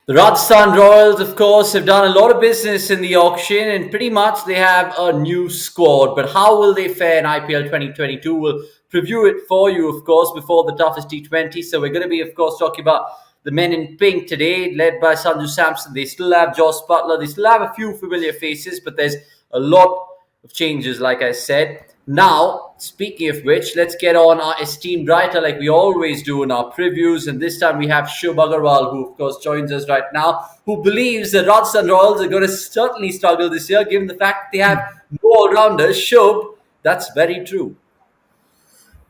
The Rajasthan Royals, of course, have done a lot of business in the auction and pretty much they have a new squad. But how will they fare in IPL 2022? We'll preview it for you, of course, before the toughest T20. So we're going to be, of course, talking about the men in pink today, led by Samson. They still have Josh Butler. They still have a few familiar faces, but there's a lot of changes, like I said. Now, speaking of which, let's get on our esteemed writer like we always do in our previews. And this time we have Shubh Agarwal, who, of course, joins us right now, who believes that Rajasthan Royals are going to certainly struggle this year, given the fact that they have no all-rounders. Shubh, that's very true.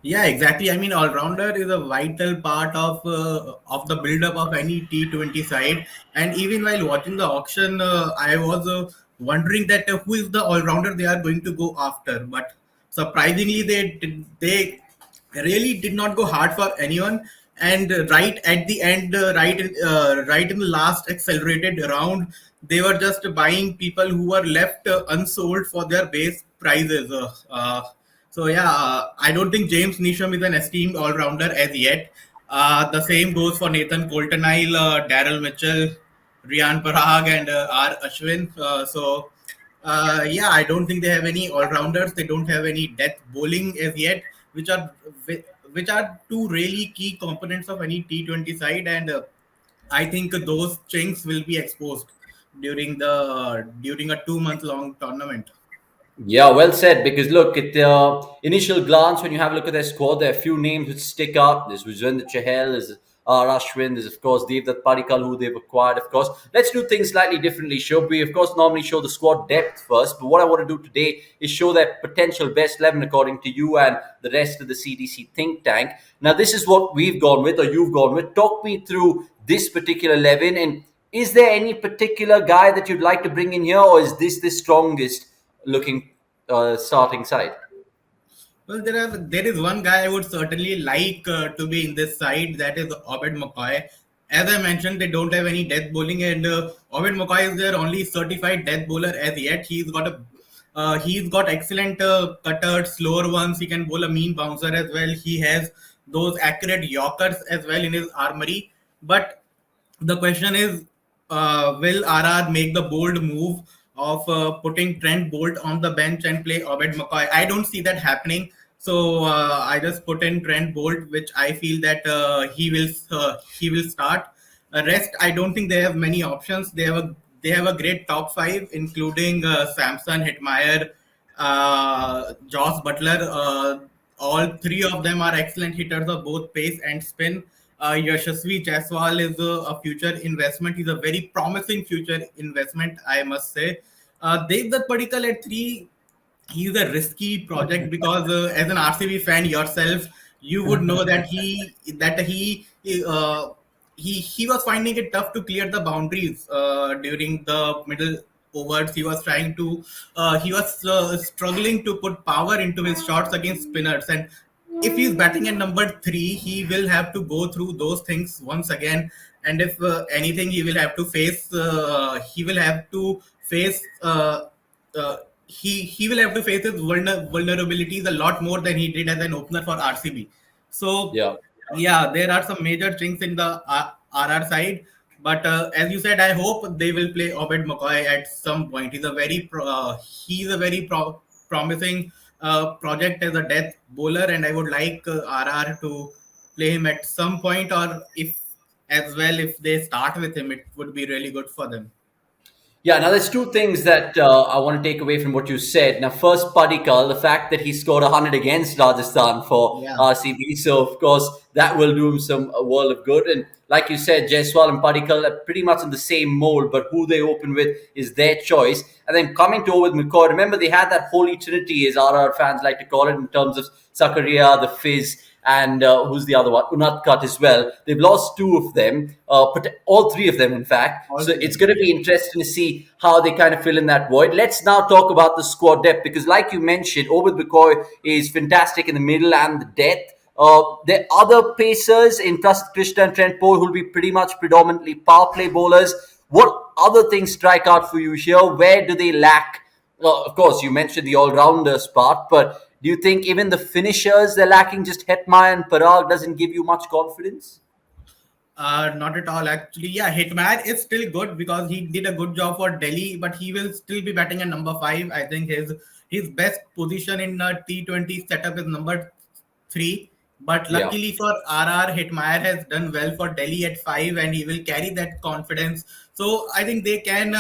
Yeah, exactly. I mean, all-rounder is a vital part of the build-up of any T20 side. And even while watching the auction, I was wondering that who is the all-rounder they are going to go after. But surprisingly, they really did not go hard for anyone. And right at the end, right in the last accelerated round, they were just buying people who were left unsold for their base prices. I don't think James Neesham is an esteemed all-rounder as yet. The same goes for Nathan Coulter-Nile, Daryl Mitchell, Rian Parag, and R. Ashwin. I don't think they have any all-rounders. They don't have any death bowling as yet, which are which are two really key components of any T20 side, and I think those chinks will be exposed during a 2 month long tournament. Yeah, well said. Because look, at the initial glance, when you have a look at their squad, there are a few names which stick out. There's Vijayendra Chahal, there's R. Ashwin, there's of course Devdutt Padikkal, who they've acquired. Of course, let's do things slightly differently. Shobh, we of course normally show the squad depth first, but what I want to do today is show their potential best 11 according to you and the rest of the CDC think tank. Now, this is what we've gone with, or you've gone with. Talk me through this particular 11, and is there any particular guy that you'd like to bring in here, or is this the strongest looking starting side? Well, there is one guy I would certainly like to be in this side. That is Obed McCoy. As I mentioned, they don't have any death bowling, and Obed McCoy is their only certified death bowler as yet. He's got excellent cutters, slower ones. He can bowl a mean bouncer as well. He has those accurate yorkers as well in his armory. But the question is, will RR make the bold move of putting Trent Bolt on the bench and play Obed McCoy? I don't see that happening. So I just put in Trent Bolt, which I feel that he will start. Rest, I don't think they have many options. They have a great top five, including Samson, Hitmeyer, Josh Butler. All three of them are excellent hitters of both pace and spin. Yashasvi Jaiswal is a future investment. He's a very promising future investment, I must say. Devdutt Padikkal at three, he's a risky project because as an RCB fan yourself, you would know that he was finding it tough to clear the boundaries during the middle overs. He was struggling to put power into his shots against spinners, and if he's batting at number three, he will have to go through those things once again. And if anything, he will have to face he will have to face his vulnerabilities a lot more than he did as an opener for RCB. So Yeah. yeah, there are some major things in the RR side. But as you said, I hope they will play Obed McCoy at some point. He's a very promising project as a death bowler, and I would like RR to play him at some point, or if they start with him, it would be really good for them. Yeah, now there's two things that I want to take away from what you said. Now, first, Padikkal, the fact that he scored 100 against Rajasthan for Yeah. RCB. So, of course, that will do him some a world of good. And like you said, Jaiswal and Padikkal are pretty much in the same mold, but who they open with is their choice. And then coming to with McCoy, remember they had that holy trinity, as RR fans like to call it, in terms of Zakaria, the Fizz, and who's the other one? Unatkat as well. They've lost two of them, all three of them, in fact. All So three. it's going to be interesting to see how they kind of fill in that void. Let's now talk about the squad depth because, like you mentioned, Obed McCoy is fantastic in the middle and the depth. There are other pacers in plus Krishna and Trent Bolt who will be pretty much predominantly power play bowlers. What other things strike out for you here? Where do they lack? Well, of course, you mentioned the all-rounders part, but do you think even the finishers they're lacking, just Hetmai and Parag, doesn't give you much confidence? Not at all, actually. Yeah, Hitman is still good because he did a good job for Delhi, but he will still be batting at number five. I think his best position in a T20 setup is number three. But Yeah. luckily for RR, Hitmayer has done well for Delhi at five, and he will carry that confidence. So I think they can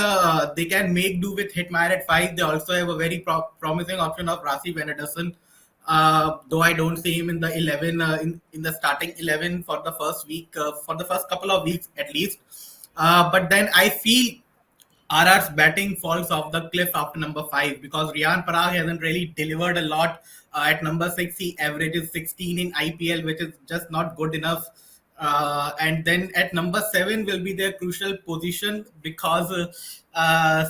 make do with Hitmayer at five. They also have a very promising option of Rasi Venederson, though I don't see him in the 11 in the starting 11 for the first week, for the first couple of weeks at least. But then I feel RR's batting falls off the cliff after number five because Riyan Parag hasn't really delivered a lot. At number six, he averages 16 in IPL, which is just not good enough. And then at number seven will be their crucial position because,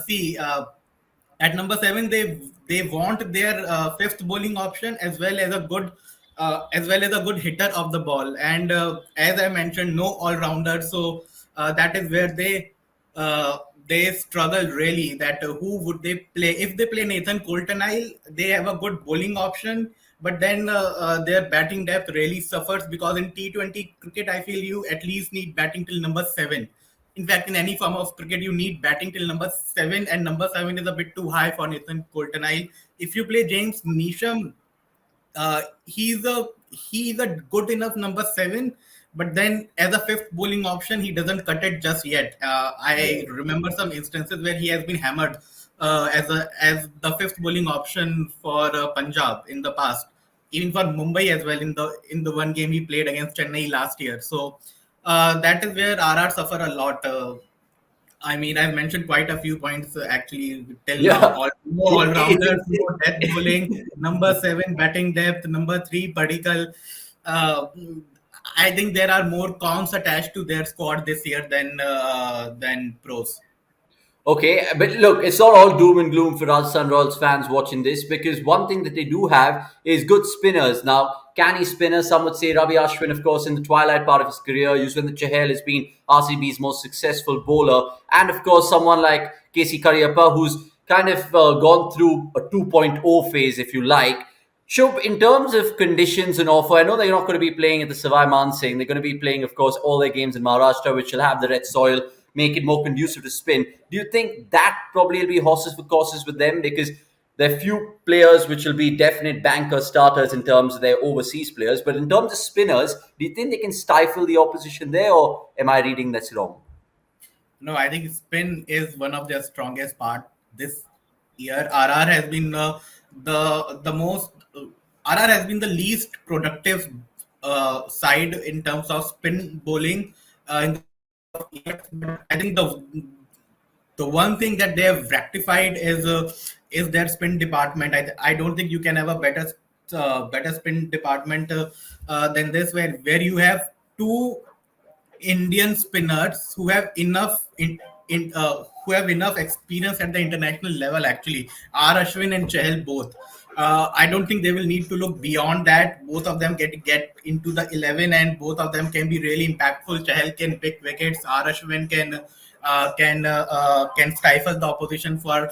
see, at number seven, they want their fifth bowling option as well as a good hitter of the ball. And as I mentioned, no all rounder. So that is where they struggle really. That who would they play? If they play Nathan Coulter-Nile, they have a good bowling option. But then their batting depth really suffers because in T20 cricket, I feel you at least need batting till number seven. In fact, in any form of cricket, you need batting till number seven, and number seven is a bit too high for Nathan Coulter-Nile. If you play James Neesham, he's a good enough number seven, but then as a fifth bowling option, he doesn't cut it just yet. I remember some instances where he has been hammered as the fifth bowling option for Punjab in the past, even for Mumbai as well in the one game he played against Chennai last year. So that is where RR suffer a lot. I mean, I've mentioned quite a few points actually till now. Yeah. No It, all it, rounders, no death bowling. it, Number seven, batting depth. Number three, Padikkal. Uh, I think there are more cons attached to their squad this year than pros. Okay, but look, it's not all doom and gloom for Rajasthan Royals fans watching this because one thing that they do have is good spinners. Now, canny spinners, some would say Ravi Ashwin, of course, in the twilight part of his career. Yuzvendra Chahal has been RCB's most successful bowler. And, of course, someone like Casey Karyappa, who's kind of gone through a 2.0 phase, if you like. Shub, in terms of conditions and offer, I know they're not going to be playing at the Savai Mansingh. They're going to be playing, of course, all their games in Maharashtra, which will have the red soil, make it more conducive to spin. Do you think that probably will be horses for courses with them? Because there are few players which will be definite banker starters in terms of their overseas players. But in terms of spinners, do you think they can stifle the opposition there, or am I reading this wrong? No, I think spin is one of their strongest part this year. RR has been the most. RR has been the least productive side in terms of spin bowling in the last couple of years. But I think the one thing that they have rectified is their spin department. I don't think you can have a better spin department than this, where you have two Indian spinners who have enough experience at the international level. Actually, R Ashwin and Chahal both. I don't think they will need to look beyond that. Both of them get into the 11, and both of them can be really impactful. Chahal can pick wickets. R Ashwin can stifle the opposition for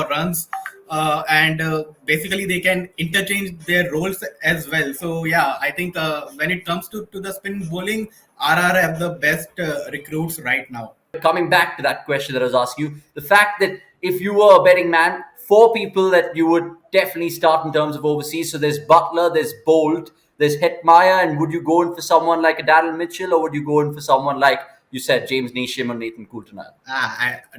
runs. And basically they can interchange their roles as well. So yeah, I think when it comes to the spin bowling, RR have the best recruits right now. Coming back to that question that I was asking you, the fact that if you were a betting man, four people that you would definitely start in terms of overseas. So there's Butler, there's Bolt, there's Hetmeyer, and would you go in for someone like a Daryl Mitchell, or would you go in for someone like you said, James Neesham or Nathan Coulter?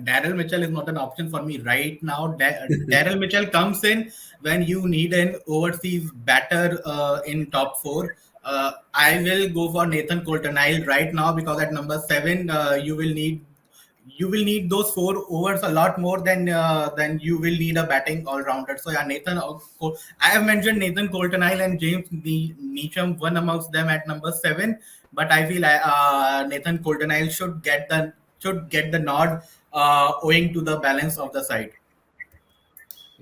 Daryl Mitchell is not an option for me right now. Daryl Mitchell comes in when you need an overseas batter in top four. I will go for Nathan Coulter-Nile right now because at number seven, you will need those four overs a lot more than you will need a batting all rounder. So yeah, I have mentioned Nathan Coulter-Nile and James Neesham, one amongst them at number seven. But I feel Nathan Coulter-Nile should get the nod owing to the balance of the side.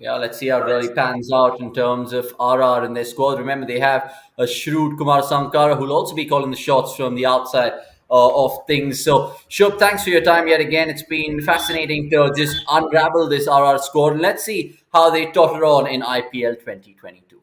Yeah, let's see how it really pans out in terms of RR and their squad. Remember, they have a shrewd Kumar Sankara who'll also be calling the shots from the outside of things. So, Shub, thanks for your time yet again. It's been fascinating to just unravel this RR squad. And let's see how they totter on in IPL 2022.